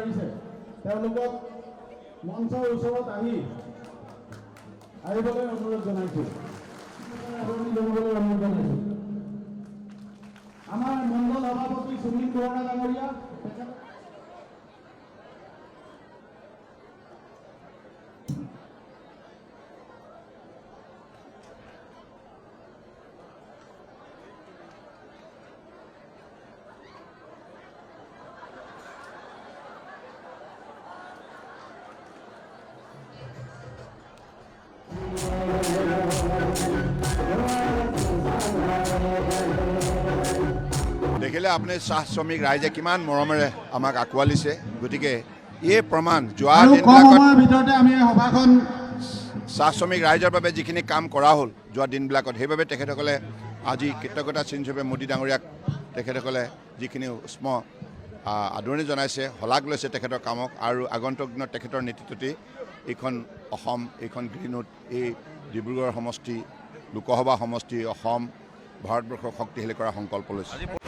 বিচাৰিছে তেওঁলোকক মঞ্চৰ ওচৰত আহিবলৈ অনুৰোধ জনাইছোঁ। আমাৰ মণ্ডল সভাপতি সুনীল বৰুৱা ডাঙৰীয়া দেখিলে আপুনি চাহ শ্ৰমিক ৰাইজে কিমান মৰমেৰে আমাক আঁকোৱালিছে। গতিকে এই প্ৰমাণ যোৱা দিনবিলাকত চাহ শ্ৰমিক ৰাইজৰ বাবে যিখিনি কাম কৰা হ'ল যোৱা দিনবিলাকত, সেইবাবে তেখেতসকলে আজি কৃতজ্ঞতা চিন হিচাপে মোদী ডাঙৰীয়াক তেখেতসকলে যিখিনি উষ্ম আদৰণি জনাইছে, শলাগ লৈছে তেখেতৰ কামক। আৰু আগন্তুক দিনত তেখেতৰ নেতৃত্বতেই এইখন অসম, এইখন গ্ৰীণউড, এই ডিব্ৰুগড় সমষ্টি লোকসভা সমষ্টি অসম ভাৰতবৰ্ষক শক্তিশালী কৰাৰ সংকল্প লৈছে।